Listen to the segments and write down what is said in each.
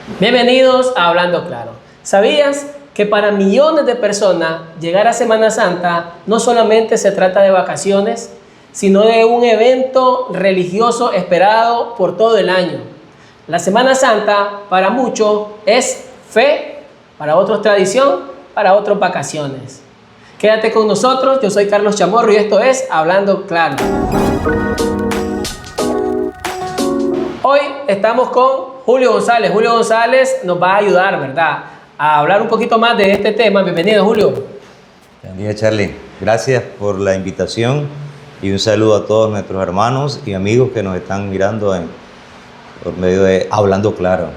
Bienvenidos a Hablando Claro. ¿Sabías que para millones de personas llegar a Semana Santa no solamente se trata de vacaciones, sino de un evento religioso esperado por todo el año? La Semana Santa para muchos es fe, para otros tradición, para otros vacaciones. Quédate con nosotros, yo soy Carlos Chamorro y esto es Hablando Claro. Hoy estamos con Julio González. Julio González nos va a ayudar, ¿verdad?, a hablar un poquito más de este tema. Bienvenido, Julio. Bienvenido, Charlie. Gracias por la invitación y un saludo a todos nuestros hermanos y amigos que nos están mirando por medio de Hablando Claro.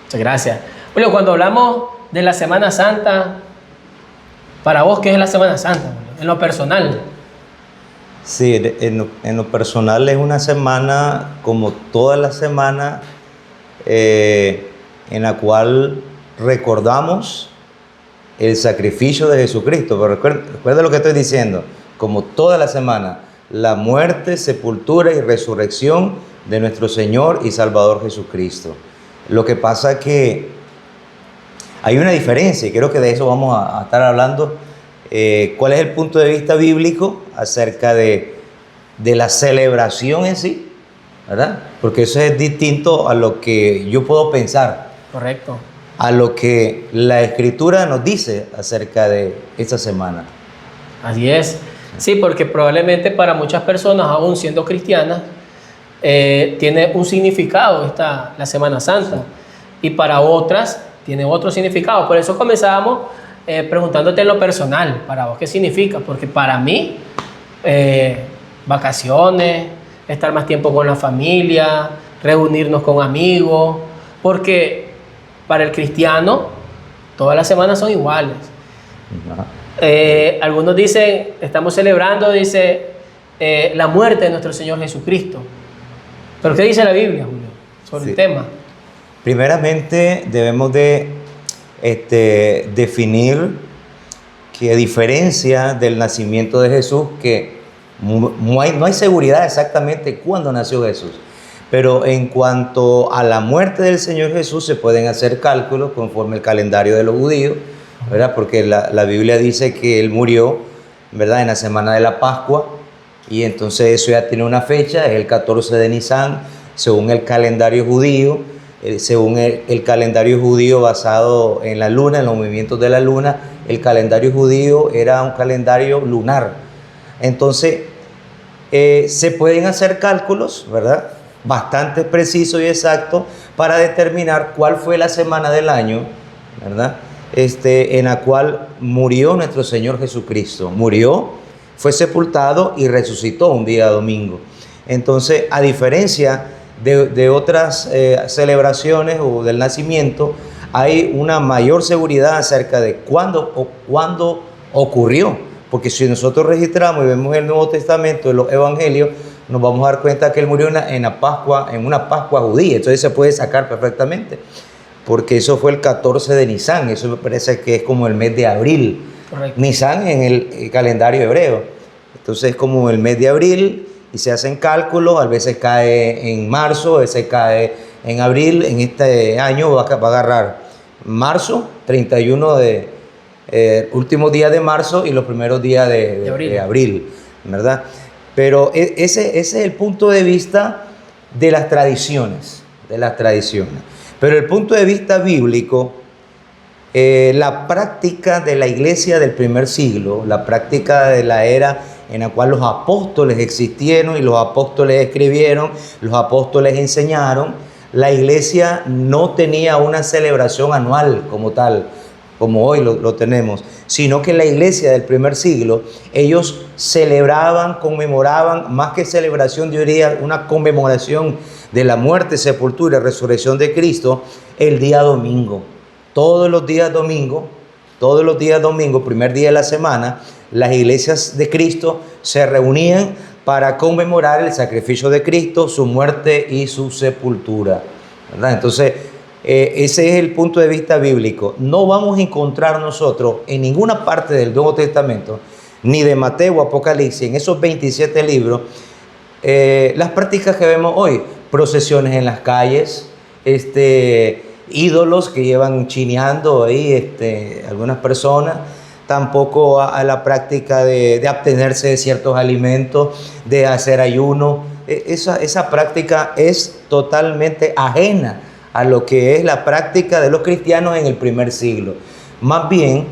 Muchas gracias. Julio, cuando hablamos de la Semana Santa, para vos, ¿qué es la Semana Santa, Julio? En lo personal. Sí, en lo personal es una semana como toda la semana en la cual recordamos el sacrificio de Jesucristo. Pero recuerda lo que estoy diciendo, como toda la semana, la muerte, sepultura y resurrección de nuestro Señor y Salvador Jesucristo. Lo que pasa es que hay una diferencia y creo que de eso vamos a estar hablando. ¿Cuál es el punto de vista bíblico acerca de la celebración en sí? ¿Verdad? Porque eso es distinto a lo que yo puedo pensar. Correcto. A lo que la Escritura nos dice acerca de esta semana. Así es. Sí, porque probablemente para muchas personas, aún siendo cristianas, tiene un significado la Semana Santa. Sí. Y para otras tiene otro significado. Por eso comenzábamos preguntándote en lo personal, para vos, ¿qué significa? Porque para mí, vacaciones, estar más tiempo con la familia, reunirnos con amigos, porque para el cristiano todas las semanas son iguales. Algunos dicen, estamos celebrando, la muerte de nuestro Señor Jesucristo. ¿Pero qué dice la Biblia, Julio, sobre el tema? Primeramente debemos de definir que a diferencia del nacimiento de Jesús, que no hay seguridad exactamente cuándo nació Jesús, pero en cuanto a la muerte del Señor Jesús se pueden hacer cálculos conforme el calendario de los judíos, ¿verdad? Porque la Biblia dice que Él murió, ¿verdad?, en la semana de la Pascua, y entonces eso ya tiene una fecha, es el 14 de Nisan, según el calendario judío. Según el calendario judío basado en la luna, en los movimientos de la luna, el calendario judío era un calendario lunar. Entonces, se pueden hacer cálculos, ¿verdad?, bastante precisos y exactos para determinar cuál fue la semana del año, ¿verdad?, en la cual murió nuestro Señor Jesucristo. Murió, fue sepultado y resucitó un día domingo. Entonces, a diferencia de otras celebraciones o del nacimiento, hay una mayor seguridad acerca de cuándo ocurrió, porque si nosotros registramos y vemos el Nuevo Testamento de los Evangelios, nos vamos a dar cuenta que Él murió en una Pascua judía. Entonces se puede sacar perfectamente, porque eso fue el 14 de Nisan, eso me parece que es como el mes de abril. Correcto. Nisan en el calendario hebreo, entonces es como el mes de abril. Y se hacen cálculos, a veces cae en marzo, a veces cae en abril. En este año va a agarrar marzo, 31 últimos días de marzo y los primeros días de abril, ¿verdad? Pero ese es el punto de vista de las tradiciones, Pero el punto de vista bíblico, la práctica de la iglesia del primer siglo, la práctica de la era en la cual los apóstoles existieron y los apóstoles escribieron, los apóstoles enseñaron, la iglesia no tenía una celebración anual como tal, como hoy lo tenemos, sino que la iglesia del primer siglo, ellos celebraban, conmemoraban, más que celebración, yo diría una conmemoración de la muerte, sepultura y resurrección de Cristo, el día domingo. Todos los días domingo, primer día de la semana, las iglesias de Cristo se reunían para conmemorar el sacrificio de Cristo, su muerte y su sepultura, ¿verdad? Entonces, ese es el punto de vista bíblico. No vamos a encontrar nosotros en ninguna parte del Nuevo Testamento, ni de Mateo o Apocalipsis, en esos 27 libros, las prácticas que vemos hoy, procesiones en las calles, ídolos que llevan chineando ahí algunas personas, tampoco a la práctica de abstenerse de ciertos alimentos, de hacer ayuno. Esa práctica es totalmente ajena a lo que es la práctica de los cristianos en el primer siglo. Más bien,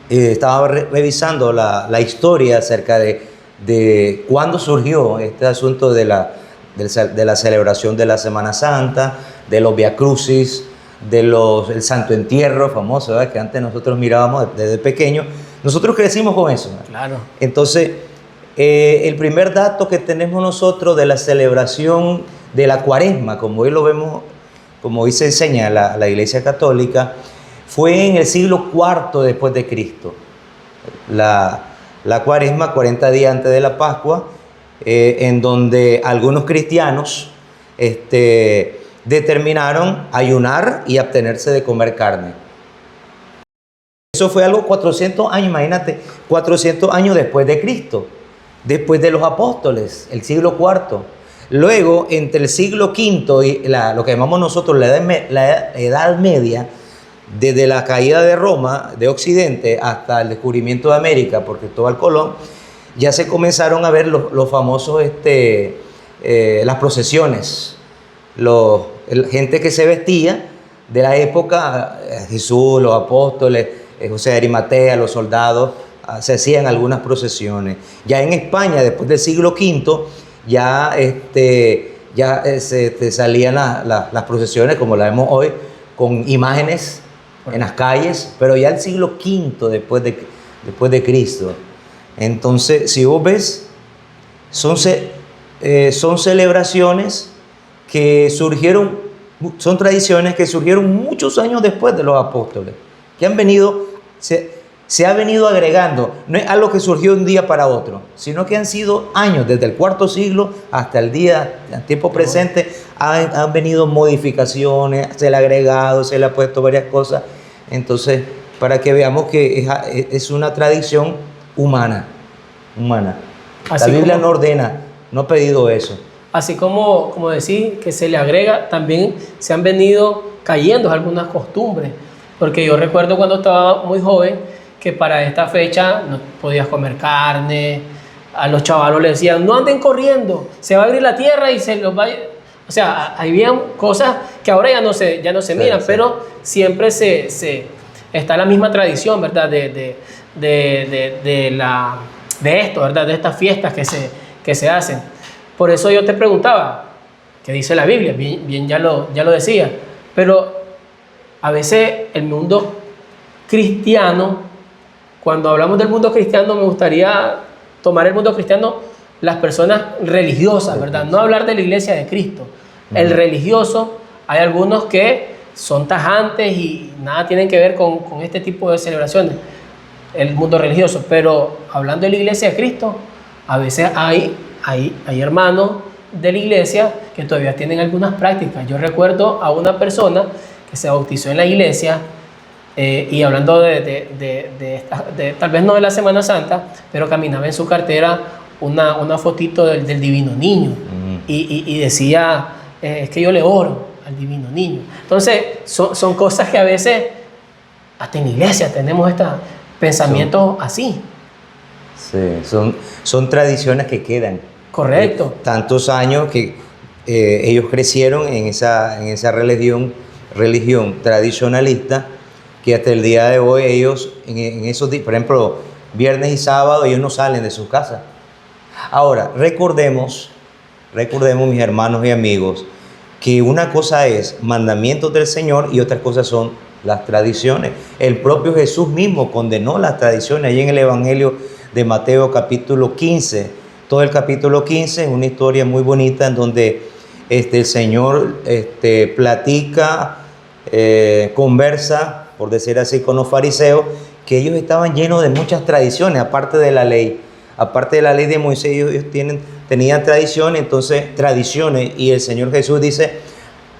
estaba revisando la historia acerca de cuándo surgió este asunto de la celebración de la Semana Santa, de los Via Crucis, el Santo Entierro famoso, ¿verdad? Que antes nosotros mirábamos desde pequeños. Nosotros crecimos con eso, ¿verdad? Claro. Entonces, el primer dato que tenemos nosotros de la celebración de la Cuaresma, como hoy lo vemos, como hoy se enseña la Iglesia Católica, fue en el siglo IV después de Cristo. La Cuaresma, 40 días antes de la Pascua, en donde algunos cristianos determinaron ayunar y abstenerse de comer carne. Eso fue algo 400 años, imagínate, 400 años después de Cristo, después de los apóstoles, el siglo IV. Luego, entre el siglo V y lo que llamamos nosotros la Edad Media, desde la caída de Roma, de Occidente, hasta el descubrimiento de América por Cristóbal Colón, ya se comenzaron a ver los famosos, las procesiones, gente que se vestía de la época, Jesús, los apóstoles, José de Arimatea, los soldados, se hacían algunas procesiones. Ya en España, después del siglo V, ya salían las procesiones, como las vemos hoy, con imágenes en las calles, pero ya el siglo V después de Cristo. Entonces, si vos ves, son celebraciones que surgieron, son tradiciones que surgieron muchos años después de los apóstoles, que han venido, se ha venido agregando. No es algo que surgió de un día para otro, sino que han sido años, desde el IV siglo hasta el tiempo presente, han venido modificaciones, se le ha agregado, se le ha puesto varias cosas. Entonces, para que veamos que es una tradición humana. La Biblia no ordena, no ha pedido eso. Así como decir que se le agrega, también se han venido cayendo algunas costumbres. Porque yo recuerdo cuando estaba muy joven que para esta fecha no podías comer carne, a los chavalos les decían, no anden corriendo, se va a abrir la tierra y se los va a... O sea, habían cosas que ahora ya no se miran, sí. Pero siempre está la misma tradición, ¿verdad? De esto, ¿verdad? De estas fiestas que se hacen. Por eso yo te preguntaba, ¿qué dice la Biblia? Bien ya lo decía, pero a veces el mundo cristiano, cuando hablamos del mundo cristiano, me gustaría tomar el mundo cristiano, las personas religiosas, ¿verdad? No hablar de la iglesia de Cristo. El religioso, hay algunos que son tajantes y nada tienen que ver con este tipo de celebraciones, el mundo religioso. Pero hablando de la iglesia de Cristo, a veces hay hermanos de la iglesia que todavía tienen algunas prácticas. Yo recuerdo a una persona que se bautizó en la iglesia, y hablando de tal vez no de la Semana Santa, pero caminaba en su cartera una fotito del Divino Niño, y decía, es que yo le oro al Divino Niño. Entonces son cosas que a veces hasta en la iglesia tenemos estos pensamientos así. Sí, son tradiciones que quedan. Correcto. Tantos años que ellos crecieron en esa religión tradicionalista, que hasta el día de hoy ellos, en esos días, por ejemplo, viernes y sábado, ellos no salen de sus casas. Ahora, recordemos, mis hermanos y amigos, que una cosa es mandamientos del Señor y otra cosa son las tradiciones. El propio Jesús mismo condenó las tradiciones. Allí en el Evangelio de Mateo capítulo 15, todo el capítulo 15 es una historia muy bonita en donde el Señor platica, conversa, por decir así, con los fariseos, que ellos estaban llenos de muchas tradiciones, aparte de la ley. Aparte de la ley de Moisés, ellos tenían tradiciones, y el Señor Jesús dice,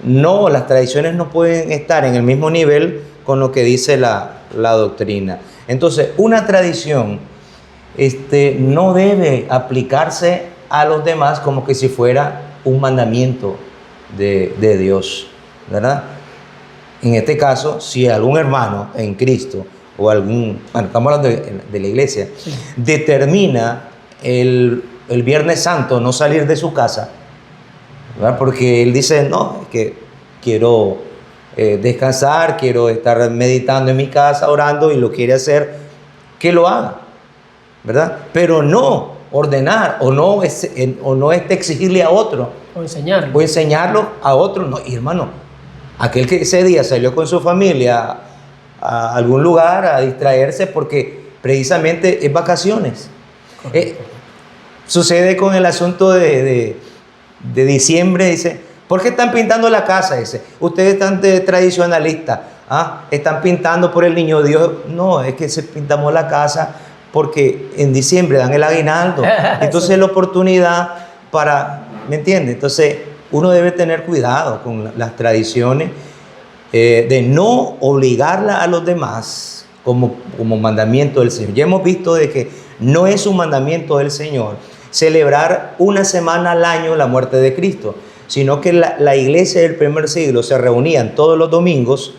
no, las tradiciones no pueden estar en el mismo nivel con lo que dice la doctrina. Entonces, una tradición no debe aplicarse a los demás como que si fuera un mandamiento de Dios, ¿verdad? En este caso, si algún hermano en Cristo o algún, bueno, estamos hablando de la iglesia, Sí. determina el Viernes Santo no salir de su casa, ¿verdad? Porque él dice, no, es que quiero descansar, quiero estar meditando en mi casa, orando, y lo quiere hacer, que lo haga, ¿verdad? Pero no ordenar o no exigirle a otro O enseñar. o enseñarlo a otro. No, y hermano, aquel que ese día salió con su familia a algún lugar a distraerse porque precisamente es vacaciones. Sucede con el asunto de diciembre, dice, ¿por qué están pintando la casa? Dice, ustedes están de tradicionalistas, están pintando por el niño Dios. No, es que se pintamos la casa porque en diciembre dan el aguinaldo. Entonces es la oportunidad para, ¿me entiendes? Entonces uno debe tener cuidado con las tradiciones, de no obligarla a los demás como mandamiento del Señor. Ya hemos visto de que no es un mandamiento del Señor celebrar una semana al año la muerte de Cristo, sino que la iglesia del primer siglo se reunían todos los domingos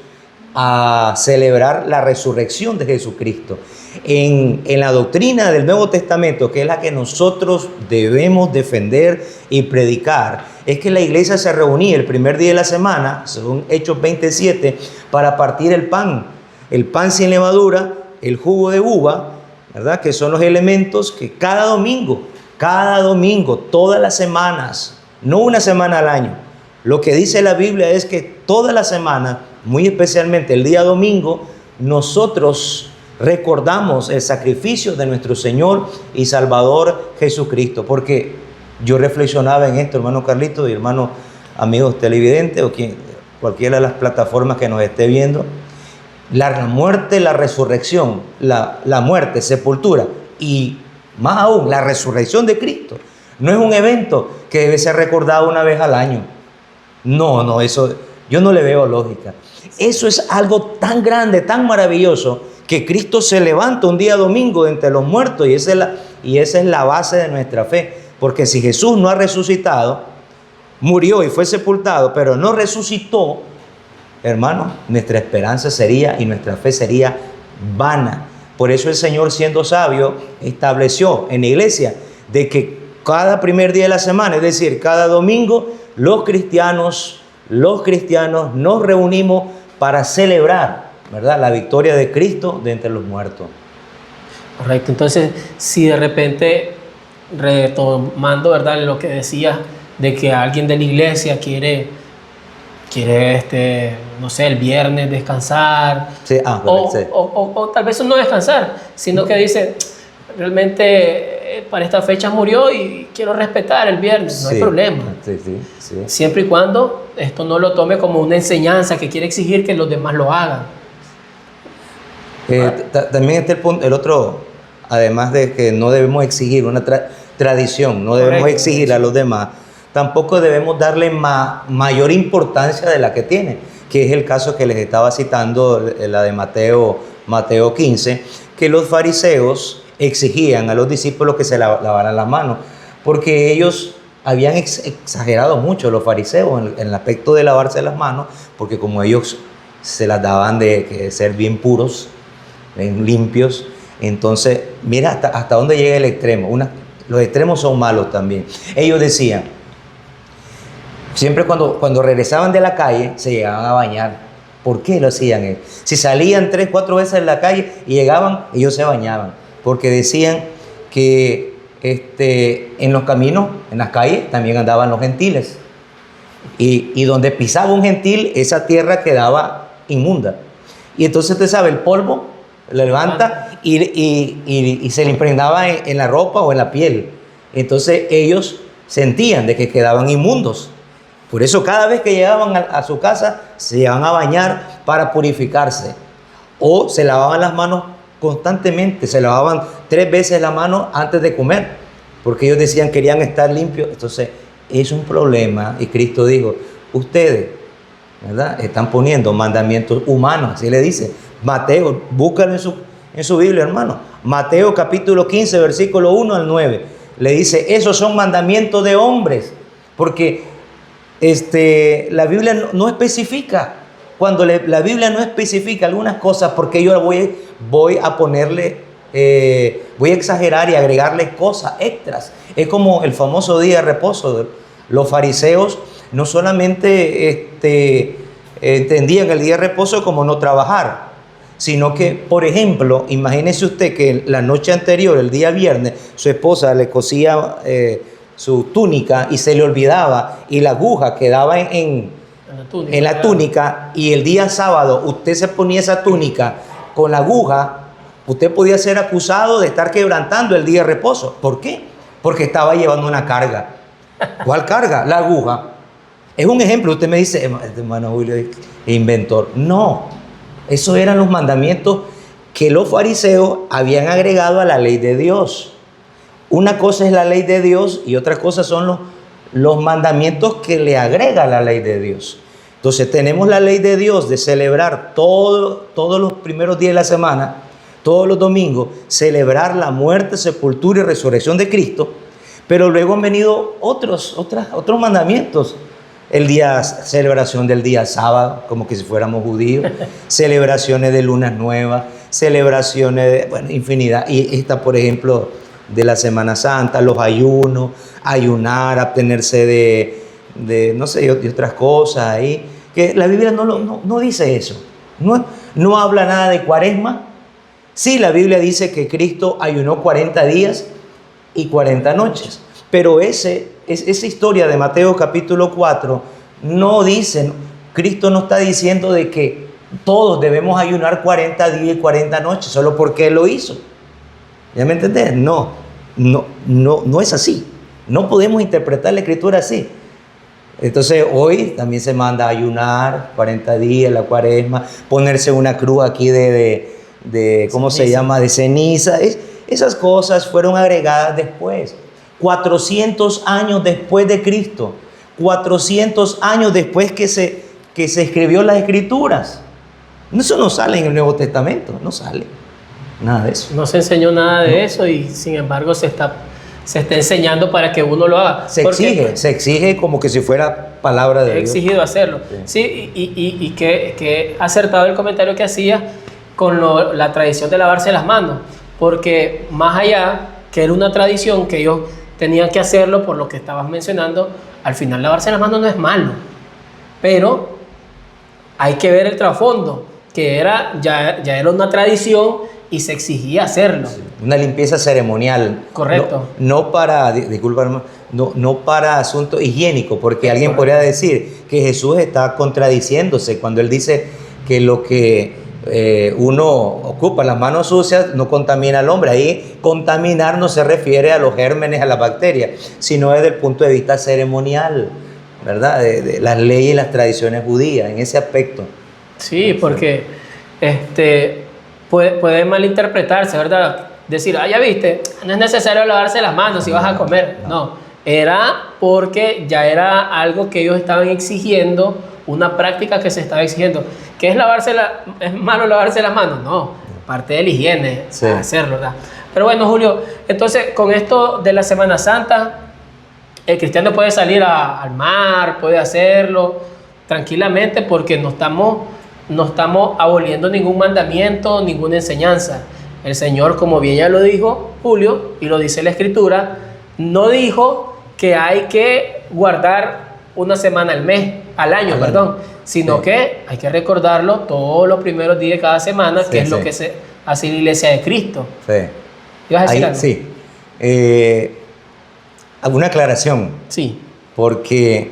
a celebrar la resurrección de Jesucristo. En la doctrina del Nuevo Testamento, que es la que nosotros debemos defender y predicar, es que la iglesia se reunía el primer día de la semana, según Hechos 27, para partir el pan sin levadura, el jugo de uva, ¿verdad? Que son los elementos que cada domingo, todas las semanas, no una semana al año. Lo que dice la Biblia es que toda la semana, muy especialmente el día domingo, nosotros recordamos el sacrificio de nuestro Señor y Salvador Jesucristo. Porque yo reflexionaba en esto, hermano Carlito y hermano amigos televidentes o cualquiera de las plataformas que nos esté viendo. La muerte, la resurrección, la muerte, sepultura y más aún la resurrección de Cristo no es un evento que debe ser recordado una vez al año. No, eso yo no le veo lógica. Eso es algo tan grande, tan maravilloso, que Cristo se levanta un día domingo de entre los muertos, y esa es la base de nuestra fe. Porque si Jesús no ha resucitado, murió y fue sepultado, pero no resucitó, hermano, nuestra esperanza sería y nuestra fe sería vana. Por eso el Señor, siendo sabio, estableció en la iglesia de que cada primer día de la semana, es decir, cada domingo, los cristianos nos reunimos para celebrar, ¿verdad?, la victoria de Cristo de entre los muertos. Correcto. Entonces, si de repente, retomando, ¿verdad?, lo que decías de que alguien de la iglesia quiere no sé, el viernes descansar, Sí, sí. o tal vez no descansar, sino que dice, realmente para esta fecha murió y quiero respetar el viernes, no hay problema. Sí. Siempre y cuando esto no lo tome como una enseñanza que quiere exigir que los demás lo hagan. También está el otro, además de que no debemos exigir una tradición, no debemos exigir a los demás, tampoco debemos darle mayor importancia de la que tiene, que es el caso que les estaba citando, la de Mateo 15, que los fariseos exigían a los discípulos que se lavaran las manos, porque ellos habían exagerado mucho, los fariseos, en el aspecto de lavarse las manos, porque como ellos se las daban de ser bien puros, bien limpios, entonces mira hasta dónde llega el extremo. Los extremos son malos también. Ellos decían, siempre cuando regresaban de la calle, se llegaban a bañar. ¿Por qué lo hacían? Si salían 3, 4 veces en la calle y llegaban, ellos se bañaban. Porque decían que en los caminos, en las calles, también andaban los gentiles. Y donde pisaba un gentil, esa tierra quedaba inmunda. Y entonces usted sabe, el polvo lo levanta y se le impregnaba en la ropa o en la piel. Entonces ellos sentían de que quedaban inmundos. Por eso cada vez que llegaban a su casa se iban a bañar para purificarse. O se lavaban las manos constantemente, se lavaban 3 veces la mano antes de comer. Porque ellos decían querían estar limpios. Entonces es un problema. Y Cristo dijo, ustedes, ¿verdad?, están poniendo mandamientos humanos, así le dice. Mateo, búscalo en su Biblia, hermano. Mateo capítulo 15, versículo 1 al 9. Le dice, esos son mandamientos de hombres. Porque la Biblia no especifica cuando la Biblia no especifica algunas cosas, porque yo voy a ponerle, voy a exagerar y agregarle cosas extras. Es como el famoso día de reposo. Los fariseos no solamente entendían el día de reposo como no trabajar, sino que, por ejemplo, imagínese usted que la noche anterior, el día viernes, su esposa le cosía su túnica y se le olvidaba y la aguja quedaba en la túnica, y el día sábado usted se ponía esa túnica con la aguja, usted podía ser acusado de estar quebrantando el día de reposo. ¿Por qué? Porque estaba llevando una carga. ¿Cuál carga? La aguja. Es un ejemplo. Usted me dice, hermano Julio es inventor. No, esos eran los mandamientos que los fariseos habían agregado a la ley de Dios. Una cosa es la ley de Dios y otra cosa son los mandamientos que le agrega la ley de Dios. Entonces tenemos la ley de Dios de celebrar todos los primeros días de la semana, todos los domingos, celebrar la muerte, sepultura y resurrección de Cristo, pero luego han venido otros mandamientos. Celebración del día sábado, como que si fuéramos judíos, celebraciones de lunas nuevas, celebraciones de, bueno, infinidad. Y esta, por ejemplo, de la Semana Santa, los ayunos, ayunar, abstenerse de no sé, de otras cosas ahí, que la Biblia no dice eso. No habla nada de Cuaresma. Sí, la Biblia dice que Cristo ayunó 40 días y 40 noches, pero esa historia de Mateo capítulo 4 no dice, Cristo no está diciendo de que todos debemos ayunar 40 días y 40 noches solo porque Él lo hizo. ¿Ya me entendés? No es así. No podemos interpretar la Escritura así. Entonces hoy también se manda a ayunar 40 días, la Cuaresma, ponerse una cruz aquí de ¿cómo se llama? De ceniza. Esas cosas fueron agregadas después. 400 años después de Cristo. 400 años después que se escribió las Escrituras. Eso no sale en el Nuevo Testamento, no sale. Nada de eso. No se enseñó nada de eso y sin embargo se está enseñando para que uno lo haga. Se exige como que si fuera palabra de Dios. He exigido hacerlo. Sí, y que acertado el comentario que hacía con la tradición de lavarse las manos, porque más allá que era una tradición que ellos tenían que hacerlo por lo que estabas mencionando, al final lavarse las manos no es malo, pero hay que ver el trasfondo, que ya era una tradición y se exigía hacerlo. Sí, una limpieza ceremonial. Correcto. No para, disculpa, no para asunto higiénico, porque alguien podría decir que Jesús está contradiciéndose cuando Él dice que lo que uno ocupa, las manos sucias, no contamina al hombre. Ahí contaminar no se refiere a los gérmenes, a las bacterias, sino desde el punto de vista ceremonial, ¿verdad? De las leyes y las tradiciones judías, en ese aspecto. Sí, porque puede malinterpretarse, ¿verdad? Decir, ya viste, no es necesario lavarse las manos si vas a comer. No, era porque ya era algo que ellos estaban exigiendo, una práctica que se estaba exigiendo. ¿Qué es es malo lavarse las manos? No, parte de la higiene, sí, hacerlo, ¿verdad? Pero bueno, Julio, entonces con esto de la Semana Santa, el cristiano puede salir al mar, puede hacerlo tranquilamente porque no estamos aboliendo ningún mandamiento, ninguna enseñanza. El Señor, como bien ya lo dijo Julio, y lo dice la Escritura, no dijo que hay que guardar una semana al año, sino que hay que recordarlo todos los primeros días de cada semana, que es lo que se hace en la Iglesia de Cristo. Sí. ¿Ibas a decir algo? Sí. Alguna aclaración. Sí. Porque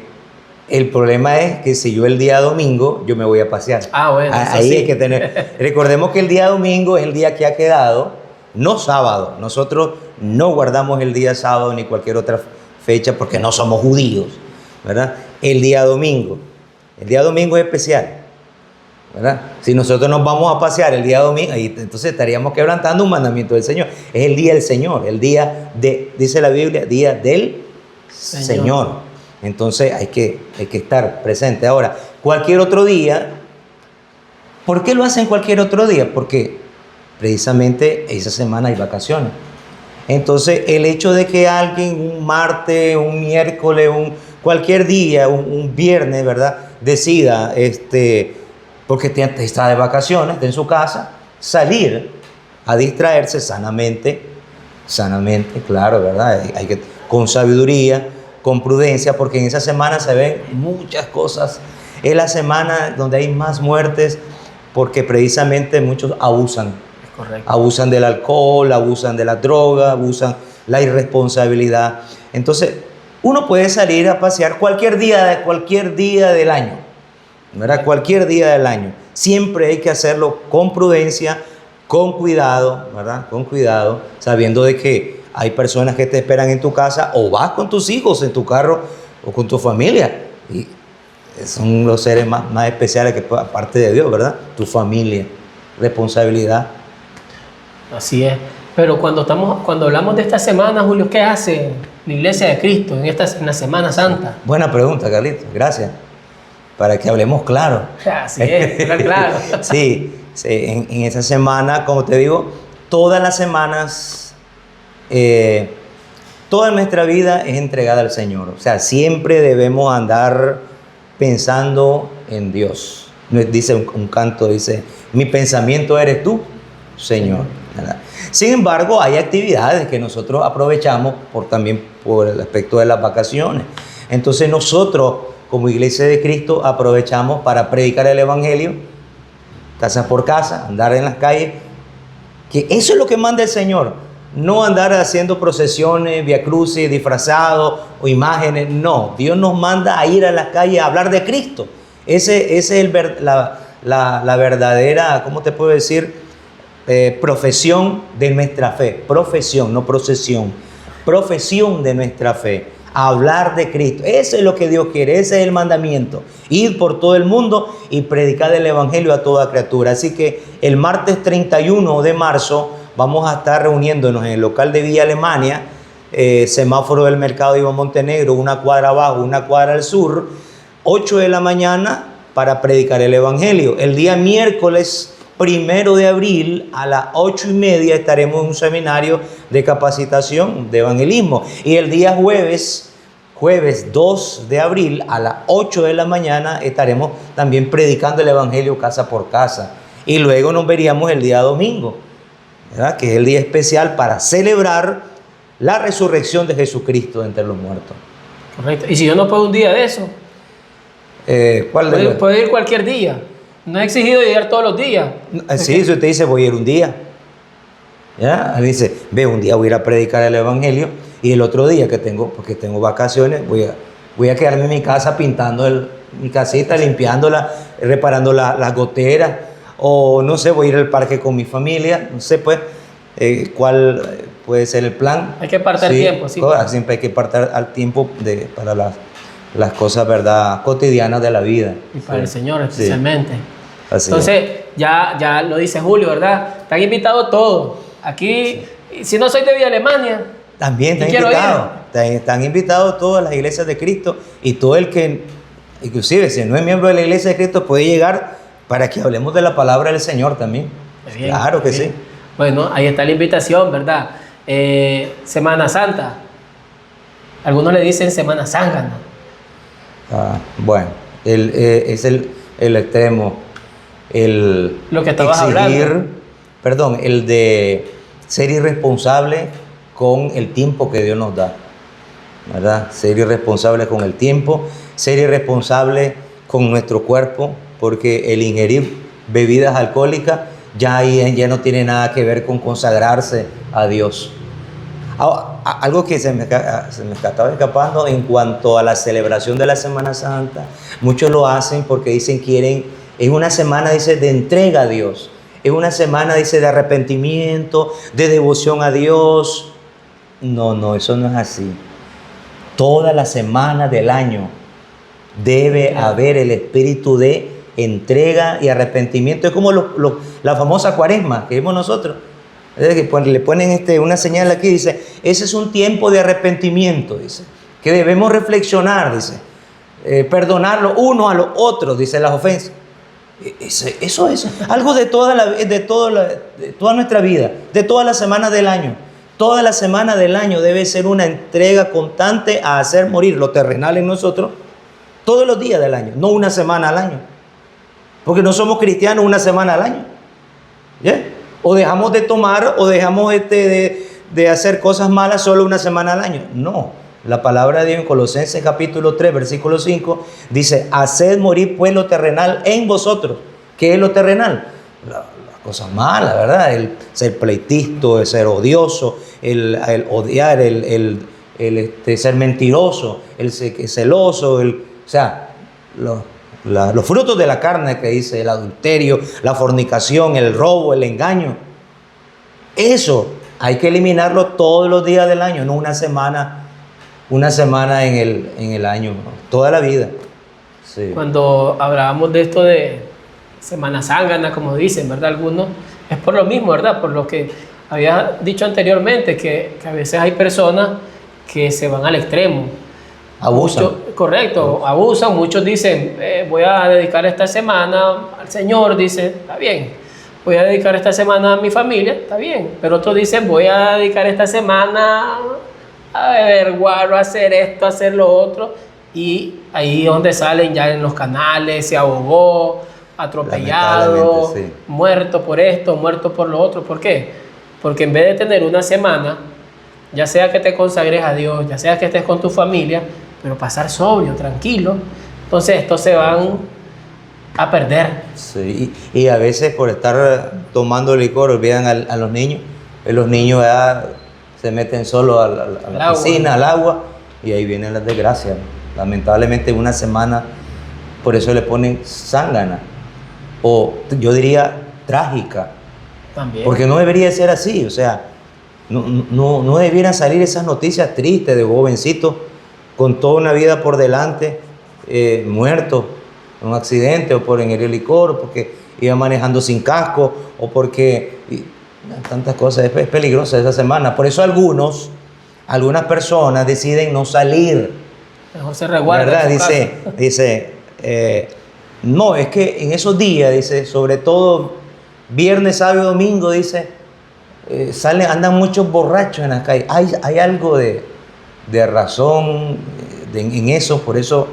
el problema es que si yo el día domingo, yo me voy a pasear. Bueno, ahí sí hay que tener. Recordemos que el día domingo es el día que ha quedado, no sábado. Nosotros no guardamos el día sábado ni cualquier otra fecha porque no somos judíos, ¿verdad? El día domingo. El día domingo es especial, ¿verdad? Si nosotros nos vamos a pasear el día domingo, entonces estaríamos quebrantando un mandamiento del Señor. Es el día del Señor, el día dice la Biblia, día del Señor. Entonces hay que estar presente. Ahora, cualquier otro día, ¿por qué lo hacen cualquier otro día? Porque precisamente esa semana hay vacaciones. Entonces el hecho de que alguien un martes, un miércoles, cualquier día, un viernes, ¿verdad?, decida porque está de vacaciones, está en su casa, salir a distraerse sanamente, claro, ¿verdad? Hay que, con sabiduría, con prudencia, porque en esa semana se ven muchas cosas. Es la semana donde hay más muertes, porque precisamente muchos abusan. Es correcto. Abusan del alcohol, abusan de la droga, abusan la irresponsabilidad. Entonces, uno puede salir a pasear cualquier día del año, ¿verdad? Cualquier día del año. Siempre hay que hacerlo con prudencia, con cuidado, ¿verdad? Con cuidado, sabiendo de que hay personas que te esperan en tu casa, o vas con tus hijos en tu carro o con tu familia. Y son los seres más especiales que aparte de Dios, ¿verdad? Tu familia, responsabilidad. Así es. Pero cuando hablamos de esta semana, Julio, ¿qué hace la Iglesia de Cristo en la Semana Santa? Buena pregunta, Carlitos. Gracias. Para que hablemos claro. Así es, claro. Sí, en esa semana, como te digo, todas las semanas, toda nuestra vida es entregada al Señor. O sea, siempre debemos andar pensando en Dios. Dice un canto, dice, mi pensamiento eres tú, Señor. ¿Verdad? Sin embargo, hay actividades que nosotros aprovechamos también por el aspecto de las vacaciones. Entonces nosotros, como Iglesia de Cristo, aprovechamos para predicar el Evangelio, casa por casa, andar en las calles, que eso es lo que manda el Señor. No andar haciendo procesiones, viacrucis, disfrazados o imágenes. No, Dios nos manda a ir a las calles a hablar de Cristo. Ese es la verdadera, ¿cómo te puedo decir? Profesión de nuestra fe. Profesión, no procesión. Profesión de nuestra fe. Hablar de Cristo. Eso es lo que Dios quiere. Ese es el mandamiento. Ir por todo el mundo y predicar el Evangelio a toda criatura. Así que el martes 31 de marzo vamos a estar reuniéndonos en el local de Villa Alemania, semáforo del mercado de Iván Montenegro, una cuadra abajo, una cuadra al sur, 8 de la mañana para predicar el Evangelio. El día miércoles 1 de abril a las 8:30 estaremos en un seminario de capacitación de evangelismo. Y el día jueves 2 de abril a las 8 de la mañana estaremos también predicando el Evangelio casa por casa. Y luego nos veríamos el día domingo, ¿verdad? Que es el día especial para celebrar la resurrección de Jesucristo de entre los muertos. Correcto. Y si yo no puedo un día de eso, puedo ir cualquier día. No he exigido llegar todos los días. Sí, si usted dice voy a ir un día, ¿ya? Dice, ve, un día voy a ir a predicar el Evangelio y el otro día que tengo, porque tengo vacaciones, voy a quedarme en mi casa pintando mi casita, limpiándola, reparando las goteras, o no sé, voy a ir al parque con mi familia, no sé pues cuál puede ser el plan. Hay que apartar tiempo, sí. Siempre hay que apartar al tiempo para las cosas, ¿verdad?, cotidianas de la vida. Y para el Señor especialmente. Sí. Así entonces, es. ya lo dice Julio, ¿verdad? Están invitados todos. Aquí, si no soy de Villa Alemania, también están invitados todas las iglesias de Cristo, y todo el que, inclusive si no es miembro de la iglesia de Cristo, puede llegar para que hablemos de la palabra del Señor también. Bien, claro que sí. Bueno, ahí está la invitación, ¿verdad? Semana Santa. Algunos le dicen Semana Zángana. Bueno, es el extremo. Lo que estabas hablando. Perdón, el de ser irresponsable con el tiempo que Dios nos da, ¿verdad? Ser irresponsable con el tiempo, ser irresponsable con nuestro cuerpo, porque el ingerir bebidas alcohólicas ya no tiene nada que ver con consagrarse a Dios. Algo que se me estaba escapando en cuanto a la celebración de la Semana Santa, muchos lo hacen porque dicen es una semana, dice, de entrega a Dios, es una semana, dice, de arrepentimiento, de devoción a Dios. No, eso no es así. Toda la semana del año debe haber el espíritu de entrega y arrepentimiento. Es como la famosa cuaresma que vimos nosotros. Le ponen una señal aquí, dice, ese es un tiempo de arrepentimiento, dice, que debemos reflexionar, dice, perdonarlo uno a los otros, dice, las ofensas. Eso es algo de toda nuestra vida, de todas las semanas del año. Toda la semana del año debe ser una entrega constante a hacer morir lo terrenal en nosotros todos los días del año, no una semana al año. Porque no somos cristianos una semana al año. ¿Ya? O dejamos de tomar o dejamos de hacer cosas malas solo una semana al año. No. La palabra de Dios en Colosenses capítulo 3, versículo 5, dice, haced morir pues lo terrenal en vosotros. ¿Qué es lo terrenal? Las cosas malas, ¿verdad? El ser pleitisto, el ser odioso, el odiar, el ser mentiroso, el ser celoso, o sea, los frutos de la carne que dice el adulterio, la fornicación, el robo, el engaño. Eso hay que eliminarlo todos los días del año, no una semana en el año, ¿no? Toda la vida. Sí. Cuando hablábamos de esto de Semana Zángana, como dicen, ¿verdad? Algunos, es por lo mismo, ¿verdad? Por lo que había dicho anteriormente, que a veces hay personas que se van al extremo. Abusan. Correcto, abusan. Muchos dicen, voy a dedicar esta semana al Señor, dice, está bien. Voy a dedicar esta semana a mi familia, está bien. Pero otros dicen, voy a dedicar esta semana a beber guaro, a hacer esto, a hacer lo otro. Y ahí es donde salen ya en los canales, se ahogó, atropellado, sí. Muerto por esto, muerto por lo otro. ¿Por qué? Porque en vez de tener una semana, ya sea que te consagres a Dios, ya sea que estés con tu familia, pero pasar sobrio, tranquilo, entonces estos se van a perder. Sí, y a veces por estar tomando licor olvidan a los niños. Los niños ya se meten solo a la piscina, al agua, y ahí vienen las desgracias. Lamentablemente una semana, por eso le ponen zángana, o yo diría trágica. También. Porque no debería ser así, o sea, no debieran salir esas noticias tristes de jovencitos con toda una vida por delante, muertos en un accidente, o por en el licor, o porque iba manejando sin casco, o porque tantas cosas. Es peligrosa esa semana. Por eso algunas personas deciden no salir. Mejor se resguarda. ¿Verdad? Dice, no, es que en esos días, dice, sobre todo viernes, sábado y domingo, dice, andan muchos borrachos en las calles. Hay algo de razón en eso, por eso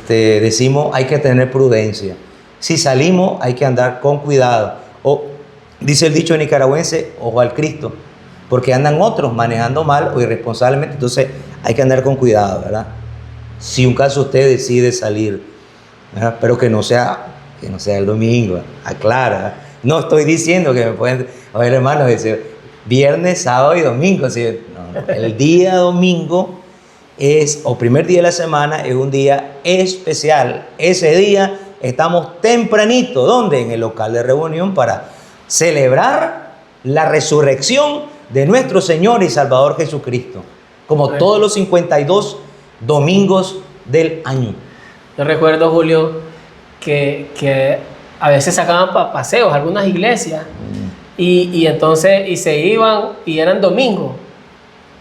decimos hay que tener prudencia. Si salimos hay que andar con cuidado. O dice el dicho nicaragüense, ojo al Cristo, porque andan otros manejando mal o irresponsablemente, entonces hay que andar con cuidado, ¿verdad? Si un caso usted decide salir, ¿verdad? Pero que no sea el domingo, aclara. No estoy diciendo que me pueden, oye hermano, dice viernes, sábado y domingo. ¿Sí? No. El día domingo o primer día de la semana es un día especial. Ese día estamos tempranito, ¿dónde? En el local de reunión para celebrar la resurrección de nuestro Señor y Salvador Jesucristo, como todos los 52 domingos del año. Yo recuerdo, Julio, que a veces sacaban paseos algunas iglesias y entonces se iban, y eran domingos,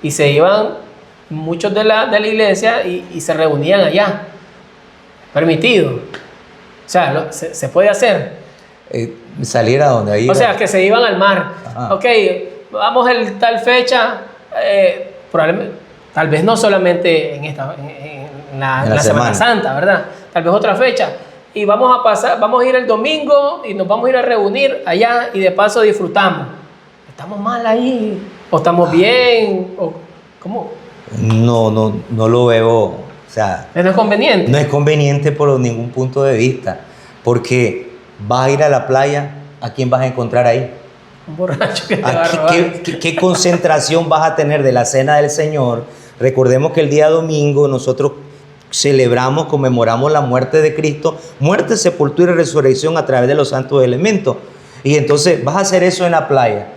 y se iban muchos de la iglesia y se reunían allá. Permitido. O sea, se puede hacer. Salir a donde ahí. O sea, que se iban al mar. Ajá. Ok, vamos en tal fecha, probablemente, tal vez no solamente en la Semana Santa, ¿verdad? Tal vez otra fecha. Y vamos a ir el domingo y nos vamos a ir a reunir allá y de paso disfrutamos. ¿Estamos mal ahí? ¿O estamos bien? ¿O cómo? No lo veo, o sea... ¿No es conveniente? No es conveniente por ningún punto de vista, porque vas a ir a la playa, ¿a quién vas a encontrar ahí? Un borracho que te va a robar. ¿Qué concentración vas a tener de la cena del Señor? Recordemos que el día domingo nosotros celebramos, conmemoramos la muerte de Cristo, muerte, sepultura y resurrección a través de los santos elementos. Y entonces vas a hacer eso en la playa,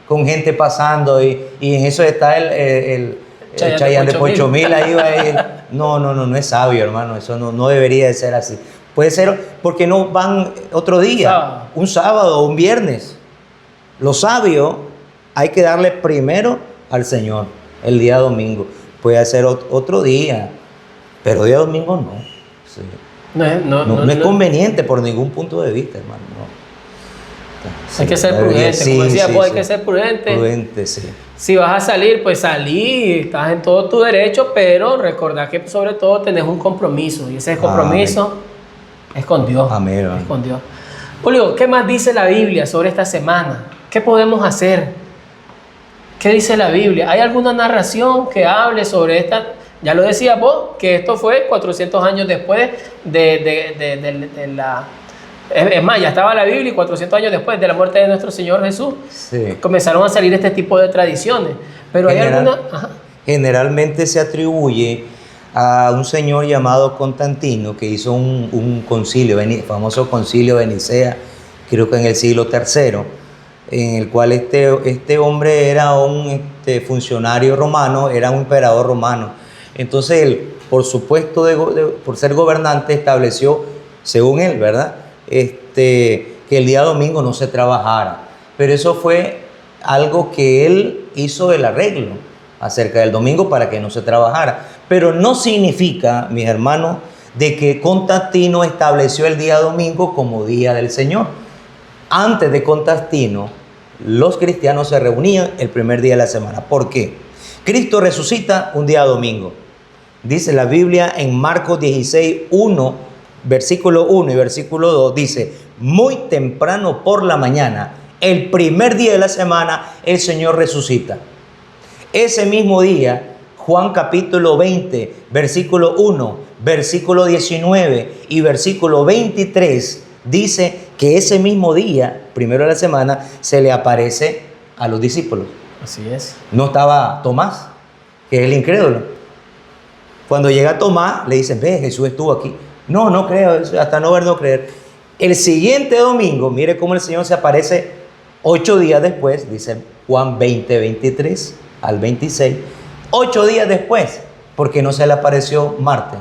con gente pasando, y en eso está el Chayán de Pochomil ahí va a ir. No es sabio, hermano, eso no debería de ser así. Puede ser porque no van otro día, un sábado o un viernes. Lo sabio hay que darle primero al Señor el día domingo. Puede ser otro día, pero día domingo no. Sí. No es conveniente por ningún punto de vista, hermano. Sí, hay que ser prudente, como decía, hay que ser prudente. Prudente, sí. Si vas a salir, pues salí, estás en todo tu derecho, pero recordá que sobre todo tenés un compromiso, y ese compromiso Es con Dios. Amén, Es hermano. con Dios. Julio, ¿qué más dice la Biblia sobre esta semana? ¿Qué podemos hacer? ¿Qué dice la Biblia? ¿Hay alguna narración que hable sobre esta? Ya lo decías vos, que esto fue 400 años después de la... Es más, ya estaba la Biblia y 400 años después de la muerte de nuestro Señor Jesús Sí. comenzaron a salir este tipo de tradiciones. Pero hay alguna... Ajá. Generalmente se atribuye a un señor llamado Constantino que hizo un concilio, famoso concilio de Nicea, creo que en el siglo III, en el cual este hombre era un funcionario romano, era un emperador romano. Entonces él, por supuesto, por ser gobernante, estableció, según él, ¿verdad?, que el día domingo no se trabajara. Pero eso fue algo que él hizo el arreglo acerca del domingo para que no se trabajara. Pero no significa, mis hermanos, de que Constantino estableció el día domingo como día del Señor. Antes de Constantino, los cristianos se reunían el primer día de la semana. ¿Por qué? Cristo resucita un día domingo. Dice la Biblia en Marcos 16, 1, versículo 1 y versículo 2, dice: muy temprano por la mañana, el primer día de la semana, el Señor resucita. Ese mismo día, Juan capítulo 20, versículo 1, versículo 19 y versículo 23, dice que ese mismo día, primero de la semana, se le aparece a los discípulos. Así es. No estaba Tomás, que es el incrédulo. Cuando llega Tomás, le dicen: ve, Jesús estuvo aquí. No, no creo, hasta no ver, no creer. El siguiente domingo, mire cómo el Señor se aparece 8 días después, dice Juan 20, 23 al 26. 8 días después, porque no se le apareció martes,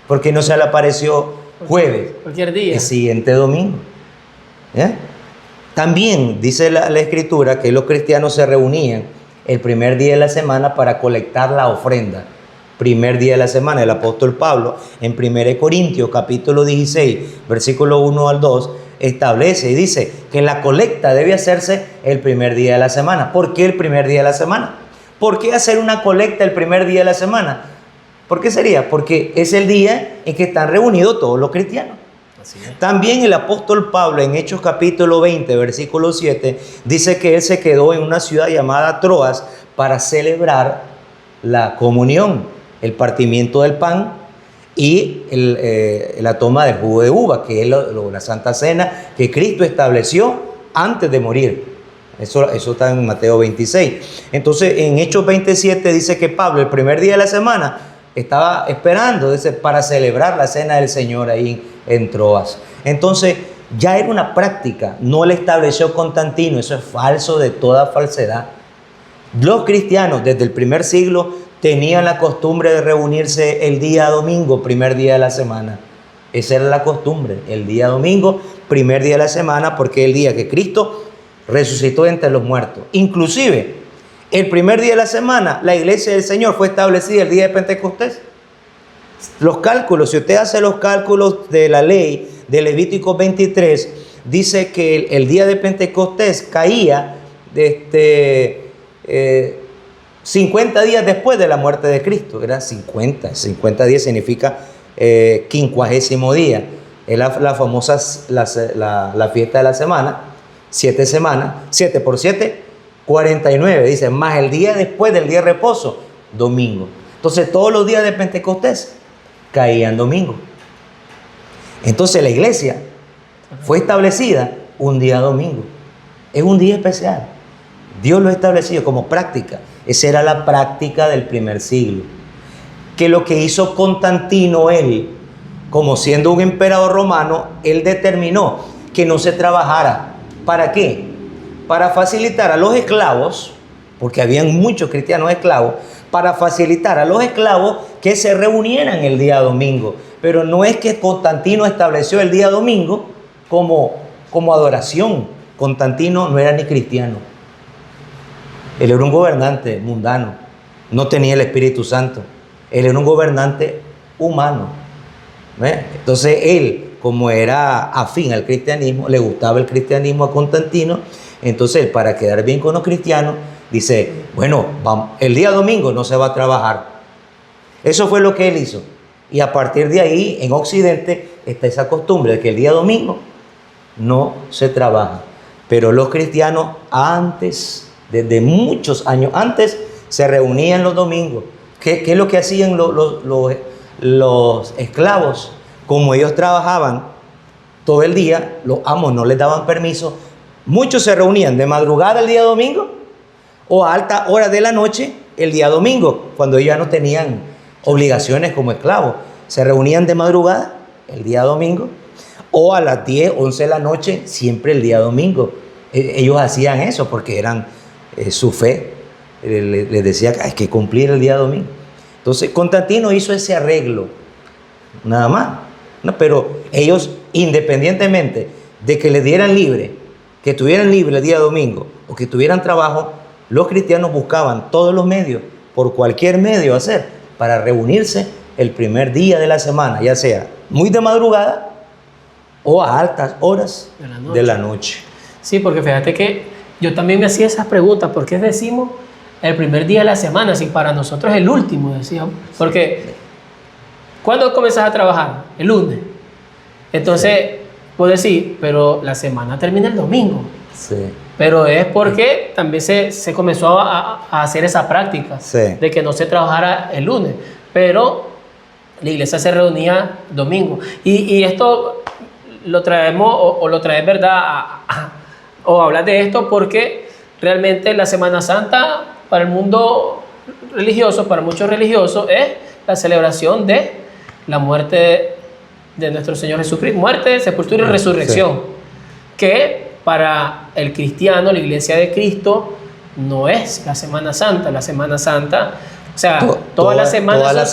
porque no se le apareció jueves, Cualquier día. el siguiente domingo. ¿Eh? También dice la Escritura que los cristianos se reunían el primer día de la semana para colectar la ofrenda. Primer día de la semana, el apóstol Pablo en 1 Corintios capítulo 16, versículo 1 al 2, establece y dice que la colecta debe hacerse el primer día de la semana. ¿Por qué el primer día de la semana? ¿Por qué hacer una colecta el primer día de la semana? ¿Por qué sería? Porque es el día en que están reunidos todos los cristianos. Así es. También el apóstol Pablo en Hechos capítulo 20, versículo 7, dice que él se quedó en una ciudad llamada Troas para celebrar la comunión, el partimiento del pan y la toma del jugo de uva, que es la Santa Cena que Cristo estableció antes de morir. Eso está en Mateo 26. Entonces, en Hechos 27 dice que Pablo, el primer día de la semana, estaba esperando para celebrar la cena del Señor ahí en Troas. Entonces, ya era una práctica, no la estableció Constantino, eso es falso de toda falsedad. Los cristianos desde el primer siglo tenían la costumbre de reunirse el día domingo, primer día de la semana. Esa era la costumbre, el día domingo, primer día de la semana, porque es el día que Cristo resucitó entre los muertos. Inclusive, el primer día de la semana, la iglesia del Señor fue establecida el día de Pentecostés. Los cálculos, si usted hace los cálculos de la ley de Levítico 23, dice que el día de Pentecostés caía 50 días después de la muerte de Cristo. Era 50 días significa 50º día. Es la famosa la fiesta de la semana, 7 semanas, 7 por 7, 49, dice, más el día después del día de reposo, domingo. Entonces todos los días de Pentecostés caían domingo. Entonces la iglesia fue establecida un día domingo. Es un día especial. Dios lo ha establecido como práctica. Esa era la práctica del primer siglo. Que lo que hizo Constantino, él, como siendo un emperador romano, él determinó que no se trabajara. ¿Para qué? Para facilitar a los esclavos, porque habían muchos cristianos esclavos, para facilitar a los esclavos que se reunieran el día domingo. Pero no es que Constantino estableció el día domingo como adoración. Constantino no era ni cristiano. Él era un gobernante mundano, no tenía el Espíritu Santo. Él era un gobernante humano. ¿Ve? Entonces él, como era afín al cristianismo, le gustaba el cristianismo a Constantino, entonces él, para quedar bien con los cristianos, dice, bueno, el día domingo no se va a trabajar. Eso fue lo que él hizo. Y a partir de ahí, en Occidente, está esa costumbre de que el día domingo no se trabaja. Pero los cristianos antes, desde muchos años antes, se reunían los domingos. ¿Qué es lo que hacían los esclavos? Como ellos trabajaban todo el día, los amos no les daban permiso. Muchos se reunían de madrugada el día domingo o a alta hora de la noche el día domingo, cuando ellos ya no tenían obligaciones como esclavos. Se reunían de madrugada el día domingo o a las 10, 11 de la noche, siempre el día domingo. Ellos hacían eso porque eran su fe. Les decía que hay que cumplir el día domingo. Entonces Constantino hizo ese arreglo, nada más. ¿No? Pero ellos, independientemente de que les dieran libre, que tuvieran libre el día domingo o que tuvieran trabajo, los cristianos buscaban todos los medios, por cualquier medio hacer, para reunirse el primer día de la semana, ya sea muy de madrugada o a altas horas de la noche. Sí, porque fíjate que yo también me hacía esas preguntas. ¿Por qué decimos el primer día de la semana? Si para nosotros es el último, decíamos. Porque, ¿cuándo comenzás a trabajar? El lunes. Entonces, puedo decir, pero la semana termina el domingo. Sí. Pero es porque también se comenzó a hacer esa práctica de que no se trabajara el lunes. Pero la iglesia se reunía domingo. Y esto lo traemos, o lo traes, ¿verdad? O hablas de esto porque realmente la Semana Santa para el mundo religioso, para muchos religiosos, es la celebración de la muerte de nuestro Señor Jesucristo. Muerte, sepultura y resurrección. Sí. Que para el cristiano, la iglesia de Cristo, no es la Semana Santa. La Semana Santa, o sea, todas las semanas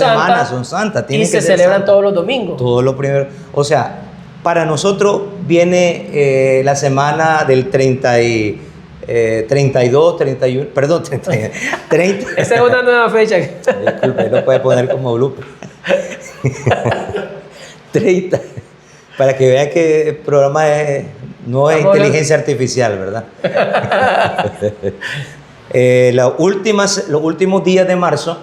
son santas y se celebran todos los domingos. Todo lo primero. O sea, para nosotros viene la semana del 32, 31, perdón, 30. Esa es una nueva fecha. Disculpe, lo puede poner como blooper. 30. Para que vean que el programa no es inteligencia artificial, ¿verdad? Los últimos días de marzo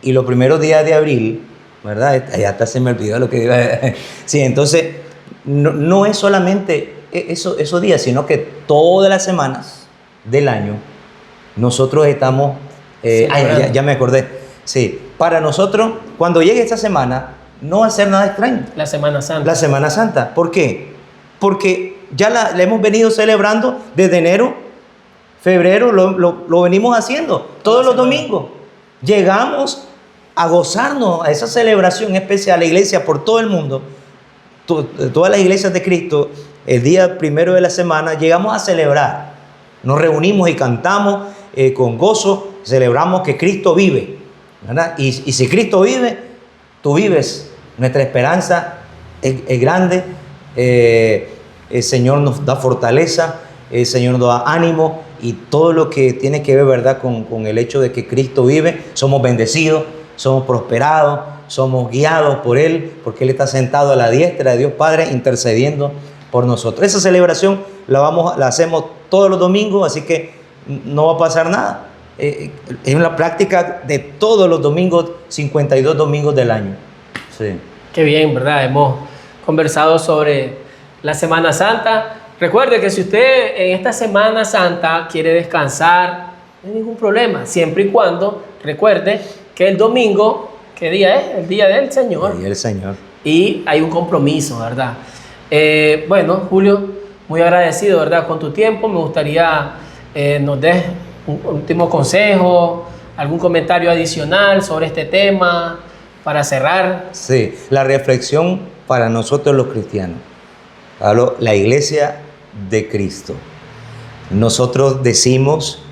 y los primeros días de abril, ¿verdad? Ya hasta se me olvidó lo que iba a decir. Sí, entonces, no es solamente esos días, sino que todas las semanas del año nosotros estamos... ya me acordé. Sí, para nosotros, cuando llegue esta semana, no va a ser nada extraño. La Semana Santa. La Semana Santa. ¿Por qué? Porque ya la hemos venido celebrando desde enero, febrero, lo venimos haciendo todos los domingos. Llegamos a gozarnos a esa celebración especial. La iglesia por todo el mundo, todas las iglesias de Cristo, el día primero de la semana, llegamos a celebrar. Nos reunimos y cantamos con gozo, celebramos que Cristo vive, ¿verdad? Y si Cristo vive, tú vives. Nuestra esperanza es grande. El Señor nos da fortaleza, el Señor nos da ánimo y todo lo que tiene que ver, ¿verdad?, con el hecho de que Cristo vive. Somos bendecidos, somos prosperados, somos guiados por Él, porque Él está sentado a la diestra de Dios Padre intercediendo por nosotros. Esa celebración la hacemos todos los domingos, así que no va a pasar nada. Es una práctica de todos los domingos, 52 domingos del año. Sí. Qué bien, ¿verdad? Hemos conversado sobre la Semana Santa. Recuerde que si usted en esta Semana Santa quiere descansar, no hay ningún problema, siempre y cuando recuerde que el domingo, ¿qué día es? El día del Señor. El día del Señor. Y hay un compromiso, ¿verdad? Bueno, Julio, muy agradecido, ¿verdad?, con tu tiempo. Me gustaría nos des un último consejo, algún comentario adicional sobre este tema para cerrar. Sí, la reflexión para nosotros los cristianos. Hablo, la iglesia de Cristo. Nosotros decimos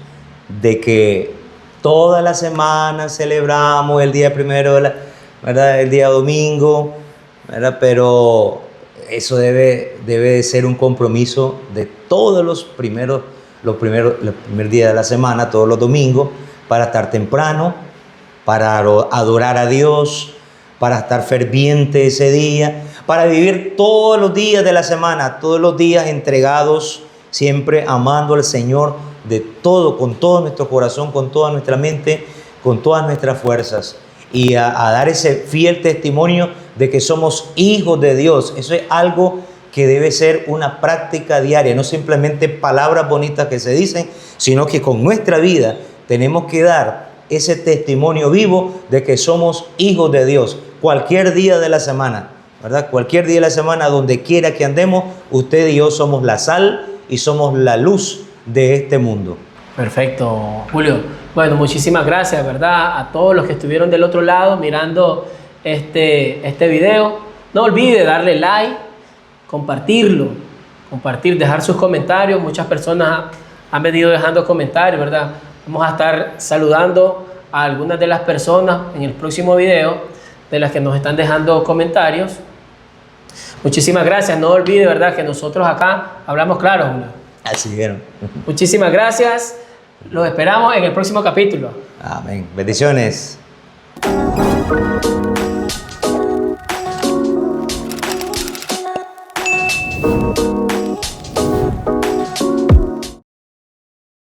de que toda la semana celebramos el día primero, ¿verdad?, el día domingo, ¿verdad? Pero eso debe de ser un compromiso de todos el primer día de la semana, todos los domingos, para estar temprano, para adorar a Dios, para estar ferviente ese día, para vivir todos los días de la semana, todos los días entregados, siempre amando al Señor de todo, con todo nuestro corazón, con toda nuestra mente, con todas nuestras fuerzas, y a dar ese fiel testimonio de que somos hijos de Dios. Eso es algo que debe ser una práctica diaria, no simplemente palabras bonitas que se dicen, sino que con nuestra vida tenemos que dar ese testimonio vivo de que somos hijos de Dios. Cualquier día de la semana, ¿verdad? Cualquier día de la semana, donde quiera que andemos, usted y yo somos la sal y somos la luz de este mundo. Perfecto, Julio. Bueno, muchísimas gracias, ¿verdad? A todos los que estuvieron del otro lado mirando este video. No olvide darle like, compartirlo, dejar sus comentarios. Muchas personas han venido dejando comentarios, ¿verdad? Vamos a estar saludando a algunas de las personas en el próximo video, de las que nos están dejando comentarios. Muchísimas gracias. No olvide, ¿verdad?, que nosotros acá hablamos claro, Julio. Así vieron. Muchísimas gracias. Los esperamos en el próximo capítulo. Amén. Bendiciones.